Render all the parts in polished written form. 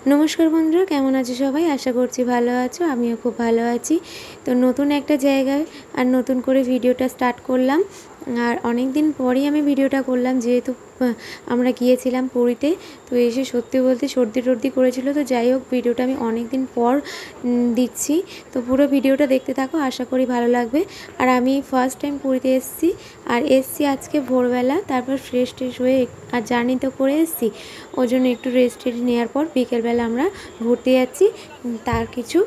নমস্কার বন্ধুরা, কেমন আছো সবাই? আশা করছি ভালো আছো। আমিও খুব ভালো আছি। তো নতুন একটা জায়গায় আর নতুন করে ভিডিওটা স্টার্ট করলাম। আর অনেক দিন পরেই আমি ভিডিওটা করলাম, যেহেতু আমরা গিয়েছিলাম পুরীতে। তো এসে সত্যি বলতে সর্দি টর্দি করেছিল। তো যাই হোক, ভিডিওটা আমি অনেক দিন পর দিচ্ছি। তো পুরো ভিডিওটা দেখতে থাকো, আশা করি ভালো লাগবে। আর আমি ফার্স্ট টাইম পুরীতে এসেছি, আর এসছি আজকে ভোরবেলা। তারপর ফ্রেশ ট্রেশ হয়ে আর জার্নি তো করে এসেছি, ওই জন্য একটু রেস্ট নেওয়ার পর বিকেলবেলা আমরা ঘুরতে যাচ্ছি। তার কিছু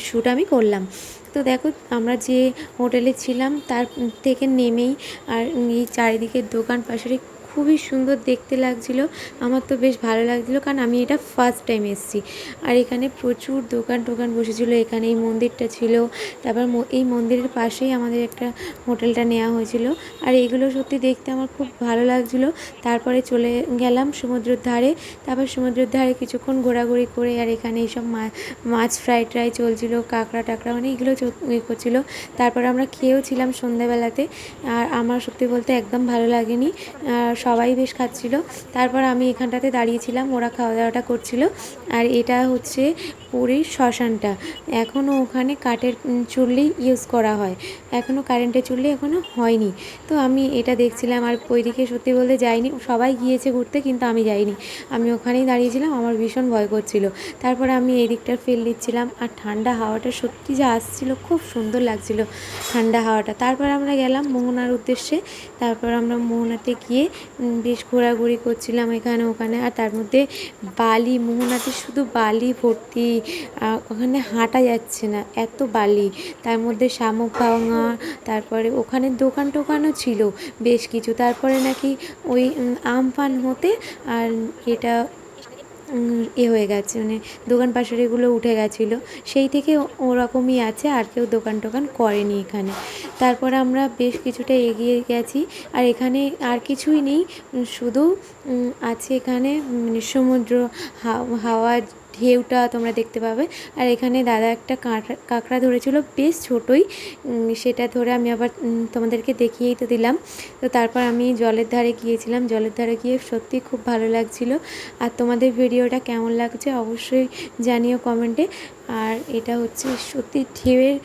শ্যুট আমি করলাম। তো দেখো, আমরা যে হোটেলে ছিলাম তার থেকে নেমেই আর এই চারিদিকের দোকান পাশারি খুবই সুন্দর দেখতে লাগছিল। আমার তো বেশ ভালো লাগছিলো, কারণ আমি এটা ফার্স্ট টাইম এসেছি। আর এখানে প্রচুর দোকান টোকান বসেছিল। এখানে এই মন্দিরটা ছিল, তারপর এই মন্দিরের পাশেই আমাদের একটা হোটেলটা নেওয়া হয়েছিল। আর এগুলো সত্যি দেখতে আমার খুব ভালো লাগছিলো। তারপরে চলে গেলাম সমুদ্রের ধারে। তারপর সমুদ্রের ধারে কিছুক্ষণ ঘোরাঘুরি করে, আর এখানে এইসব মাছ ফ্রাই ট্রাই চলছিল, কাঁকড়া টাকড়া মানে এগুলো করছিলো। তারপর আমরা খেয়েও ছিলাম সন্ধ্যাবেলাতে। আর আমার সত্যি বলতে একদম ভালো লাগেনি, সবাই বেশ খাচ্ছিল। তারপর আমি এখানটাতে দাঁড়িয়েছিলাম, ওরা খাওয়া দাওয়াটা করছিল। আর এটা হচ্ছে পুরীর শ্মশানটা। এখনও ওখানে কাঠের চুল্লি ইউজ করা হয়, এখনও কারেন্টের চুল্লি এখনও হয়নি। তো আমি এটা দেখছিলাম, আর ওইদিকে সত্যি বলতে যাইনি। সবাই গিয়েছে ঘুরতে, কিন্তু আমি যাইনি। আমি ওখানেই দাঁড়িয়েছিলাম, আমার ভীষণ ভয় করছিল। তারপরে আমি এই দিকটা ফিল দিচ্ছিলাম, আর ঠান্ডা হাওয়াটা সত্যি যে আসছিল, খুব সুন্দর লাগছিল ঠান্ডা হাওয়াটা। তারপর আমরা গেলাম মোহনার উদ্দেশ্যে। তারপর আমরা মোহনাতে গিয়ে বেশ ঘোরাঘুরি করছিলাম এখানে ওখানে। আর তার মধ্যে বালি, মোহনাতে শুধু বালি ভর্তি, ওখানে হাঁটা যাচ্ছে না, এত বালি। তার মধ্যে শামুক ভাঙা, তারপরে ওখানে দোকান টোকানও ছিল বেশ কিছু। তারপরে নাকি ওই আমফান হতে আর এটা হয়ে গেছে, মানে দোকান পাশারিগুলো উঠে গেছিলো, সেই থেকে ওরকমই আছে, আর কেউ দোকান টোকান করেনি এখানে। তারপর আমরা বেশ কিছুটা এগিয়ে গেছি। আর এখানে আর কিছুই নেই, শুধু আছে এখানে সমুদ্র, হাওয়া, ঢেউটা তোমরা দেখতে পাবে। আর এখানে দাদা একটা কাঁকড়া ধরেছিল, বেশ ছোটোই। সেটা ধরে আমি আবার তোমাদেরকে দেখিয়েই তো দিলাম। তো তারপর আমি জলের ধারে গিয়েছিলাম, জলের ধারে গিয়ে সত্যি খুব ভালো লাগছিল। আর তোমাদের ভিডিওটা কেমন লাগছে অবশ্যই জানিও কমেন্টে। আর এটা হচ্ছে সত্যি ঢেউয়ের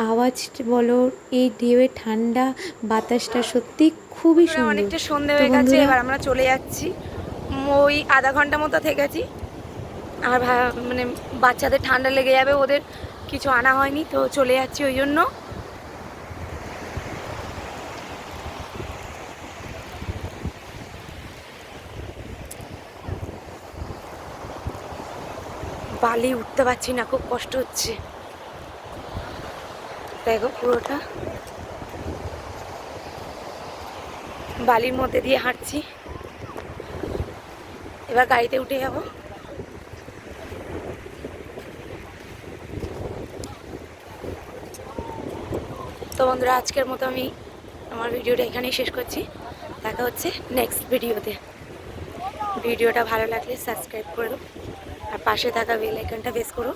আওয়াজ বলো, এই ঢেউয়ের ঠান্ডা বাতাসটা সত্যি খুবই সুন্দর। অনেকটা সন্ধে হয়ে গেছে, এবার আমরা চলে যাচ্ছি। ওই আধা ঘন্টা মতো থেকেছি। আর মানে বাচ্চাদের ঠান্ডা লেগে যাবে, ওদের কিছু আনা হয়নি, তো চলে যাচ্ছি ওই জন্য। বালি উঠতে পারছি না, খুব কষ্ট হচ্ছে। দেখো পুরোটা বালির মধ্যে দিয়ে হাঁটছি। এবার গাড়িতে উঠে যাব। তো বন্ধুরা, আজকের মতো আমি আমার ভিডিওটা এখানেই শেষ করছি। দেখা হচ্ছে নেক্সট ভিডিওতে। ভিডিওটা ভালো লাগলে সাবস্ক্রাইব করো, আর পাশে থাকা বেল আইকনটা প্রেস করো।